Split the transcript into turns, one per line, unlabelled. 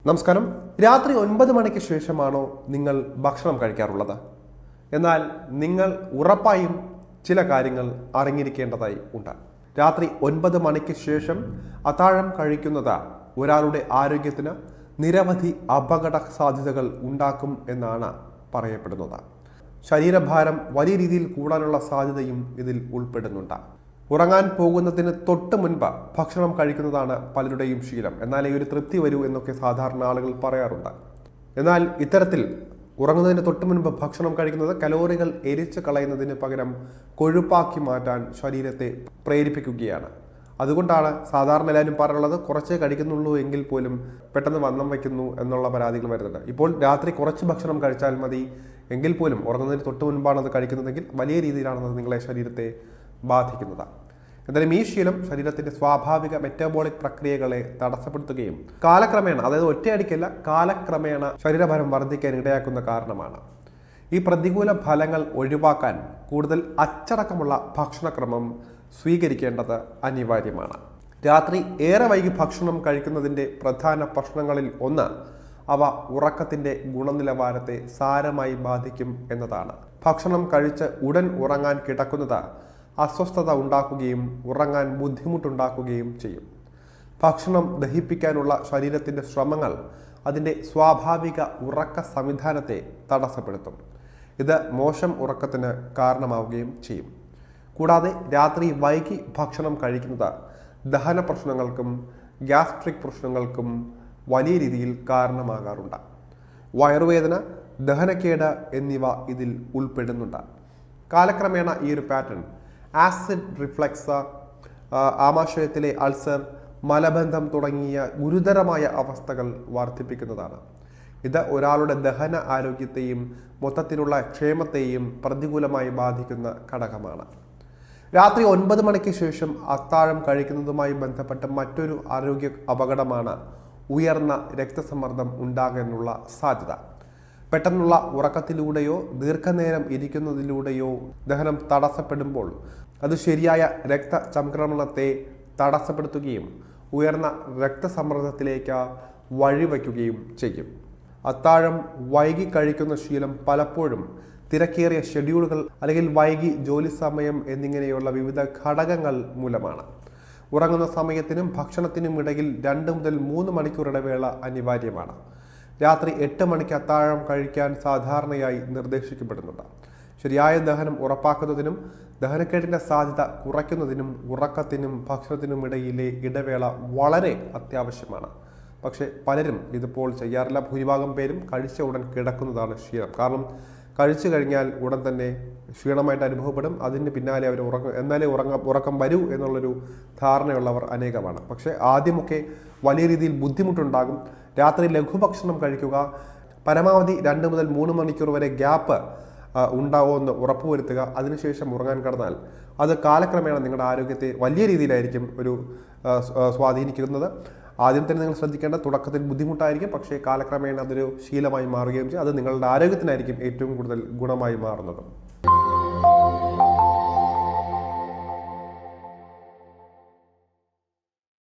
നമസ്കാരം. രാത്രി 9 മണിക്ക് ശേഷമാണോ നിങ്ങൾ ഭക്ഷണം കഴിക്കാറുള്ളത്? എന്നാൽ നിങ്ങൾ ഉറപ്പായും ചില കാര്യങ്ങൾ അറിഞ്ഞിരിക്കേണ്ടതായി ഉണ്ട്. രാത്രി 9 മണിക്ക് ശേഷം അത്താഴം കഴിക്കുന്നത് ഒരാളുടെ ആരോഗ്യത്തിന് നിരവധി അപകട സാധ്യതകൾ ഉണ്ടാക്കും എന്നാണ് പറയപ്പെടുന്നത്. ശരീരഭാരം വലിയ രീതിയിൽ കൂടാനുള്ള സാധ്യതയും ഇതിൽ ഉൾപ്പെടുന്നുണ്ട്. ഉറങ്ങാൻ പോകുന്നതിന് തൊട്ട് മുൻപ് ഭക്ഷണം കഴിക്കുന്നതാണ് പലരുടെയും ശീലം. എന്നാൽ ഈ ഒരു തൃപ്തി വരൂ എന്നൊക്കെ സാധാരണ ആളുകൾ പറയാറുണ്ട്. എന്നാൽ ഇത്തരത്തിൽ ഉറങ്ങുന്നതിന് തൊട്ട് മുൻപ് ഭക്ഷണം കഴിക്കുന്നത് കലോറികൾ എരിച്ചു കളയുന്നതിന് പകരം കൊഴുപ്പാക്കി മാറ്റാൻ ശരീരത്തെ പ്രേരിപ്പിക്കുകയാണ്. അതുകൊണ്ടാണ് സാധാരണ എല്ലാവരും പറയാനുള്ളത് കുറച്ചേ കഴിക്കുന്നുള്ളൂ എങ്കിൽ പോലും പെട്ടെന്ന് വണ്ണം വയ്ക്കുന്നു എന്നുള്ള പരാതികൾ വരുന്നുണ്ട്. ഇപ്പോൾ രാത്രി കുറച്ച് ഭക്ഷണം കഴിച്ചാൽ മതി എങ്കിൽ പോലും ഉറങ്ങുന്നതിന് തൊട്ട് മുൻപാണ് അത് കഴിക്കുന്നതെങ്കിൽ വലിയ രീതിയിലാണ് നിങ്ങളെ ശരീരത്തെ ബാധിക്കുന്നത്. എന്തായാലും ഈ ശീലം ശരീരത്തിന്റെ സ്വാഭാവിക മെറ്റബോളിക് പ്രക്രിയകളെ തടസ്സപ്പെടുത്തുകയും കാലക്രമേണ, അതായത് ഒറ്റയടിക്കല്ല, കാലക്രമേണ ശരീരഭാരം വർദ്ധിക്കാൻ ഇടയാക്കുന്ന കാരണമാണ്. ഈ പ്രതികൂല ഫലങ്ങൾ ഒഴിവാക്കാൻ കൂടുതൽ അച്ചടക്കമുള്ള ഭക്ഷണക്രമം സ്വീകരിക്കേണ്ടത് അനിവാര്യമാണ്. രാത്രി ഏറെ വൈകി ഭക്ഷണം കഴിക്കുന്നതിൻ്റെ പ്രധാന പ്രശ്നങ്ങളിൽ ഒന്ന് അവ ഉറക്കത്തിൻ്റെ ഗുണനിലവാരത്തെ സാരമായി ബാധിക്കും എന്നതാണ്. ഭക്ഷണം കഴിച്ച് ഉടൻ ഉറങ്ങാൻ കിടക്കുന്നത് അസ്വസ്ഥത ഉണ്ടാക്കുകയും ഉറങ്ങാൻ ബുദ്ധിമുട്ടുണ്ടാക്കുകയും ചെയ്യും. ഭക്ഷണം ദഹിപ്പിക്കാനുള്ള ശരീരത്തിൻ്റെ ശ്രമങ്ങൾ അതിൻ്റെ സ്വാഭാവിക ഉറക്ക സംവിധാനത്തെ തടസ്സപ്പെടുത്തും. ഇത് മോശം ഉറക്കത്തിന് കാരണമാവുകയും ചെയ്യും. കൂടാതെ രാത്രി വൈകി ഭക്ഷണം കഴിക്കുന്നത് ദഹന പ്രശ്നങ്ങൾക്കും ഗ്യാസ്ട്രിക് പ്രശ്നങ്ങൾക്കും വലിയ രീതിയിൽ കാരണമാകാറുണ്ട്. വയറുവേദന, ദഹനക്കേട് എന്നിവ ഇതിൽ ഉൾപ്പെടുന്നുണ്ട്. കാലക്രമേണ ഈ ഒരു പാറ്റേൺ ആസിഡ് റിഫ്ലക്സ്, ആമാശയത്തിലെ അൾസർ, മലബന്ധം തുടങ്ങിയ ഗുരുതരമായ അവസ്ഥകൾ വർദ്ധിപ്പിക്കുന്നതാണ്. ഇത് ഒരാളുടെ ദഹന ആരോഗ്യത്തെയും മൊത്തത്തിലുള്ള ക്ഷേമത്തെയും പ്രതികൂലമായി ബാധിക്കുന്ന ഘടകമാണ്. രാത്രി 9 മണിക്ക് ശേഷം അത്താഴം കഴിക്കുന്നതുമായി ബന്ധപ്പെട്ട മറ്റൊരു ആരോഗ്യ അപകടമാണ് ഉയർന്ന രക്തസമ്മർദ്ദം ഉണ്ടാകാനുള്ള സാധ്യത. പെട്ടെന്നുള്ള ഉറക്കത്തിലൂടെയോ ദീർഘനേരം ഇരിക്കുന്നതിലൂടെയോ ദഹനം തടസ്സപ്പെടുമ്പോൾ അത് ശരിയായ രക്തചംക്രമണത്തെ തടസ്സപ്പെടുത്തുകയും ഉയർന്ന രക്തസമ്മർദ്ദത്തിലേക്ക് വഴിവെക്കുകയും ചെയ്യും. അത്താഴം വൈകി കഴിക്കുന്ന ശീലം പലപ്പോഴും തിരക്കേറിയ ഷെഡ്യൂളുകൾ അല്ലെങ്കിൽ വൈകി ജോലി സമയം എന്നിങ്ങനെയുള്ള വിവിധ ഘടകങ്ങൾ മൂലമാണ്. ഉറങ്ങുന്ന സമയത്തിനും ഭക്ഷണത്തിനും ഇടയിൽ 2 മുതൽ 3 മണിക്കൂർ ഇടവേള അനിവാര്യമാണ്. രാത്രി 8 മണിക്ക് അത്താഴം കഴിക്കാൻ സാധാരണയായി നിർദ്ദേശിക്കപ്പെടുന്നുണ്ട്. ശരിയായ ദഹനം ഉറപ്പാക്കുന്നതിനും ദഹനക്കേടിൻ്റെ സാധ്യത കുറയ്ക്കുന്നതിനും ഉറക്കത്തിനും ഭക്ഷണത്തിനും ഇടയിലെ ഇടവേള വളരെ അത്യാവശ്യമാണ്. പക്ഷേ പലരും ഇതിപ്പോൾ ചെയ്യാറില്ല. ഭൂരിഭാഗം പേരും കഴിച്ച ഉടൻ കിടക്കുന്നതാണ് ശീലം. കാരണം കഴിച്ചു കഴിഞ്ഞാൽ ഉടൻ തന്നെ ക്ഷീണമായിട്ട് അനുഭവപ്പെടും. അതിന് പിന്നാലെ അവർ എന്നാലേ ഉറക്കം വരൂ എന്നുള്ളൊരു ധാരണയുള്ളവർ അനേകമാണ്. പക്ഷേ ആദ്യമൊക്കെ വലിയ രീതിയിൽ ബുദ്ധിമുട്ടുണ്ടാകും. രാത്രി ലഘുഭക്ഷണം കഴിക്കുക, പരമാവധി 2 മുതൽ 3 മണിക്കൂർ വരെ ഗ്യാപ്പ് ഉണ്ടാവുമെന്ന് ഉറപ്പുവരുത്തുക. അതിനുശേഷം ഉറങ്ങാൻ കിടന്നാൽ അത് കാലക്രമേണ നിങ്ങളുടെ ആരോഗ്യത്തെ വലിയ രീതിയിലായിരിക്കും സ്വാധീനിക്കുന്നത്. ആദ്യം തന്നെ നിങ്ങൾ ശ്രദ്ധിക്കേണ്ട, തുടക്കത്തിൽ ബുദ്ധിമുട്ടായിരിക്കും, പക്ഷേ കാലക്രമേണ അതൊരു ശീലമായി മാറുകയും ചെയ്യും. അത് നിങ്ങളുടെ ആരോഗ്യത്തിനായിരിക്കും ഏറ്റവും കൂടുതൽ ഗുണമായി മാറുന്നത്.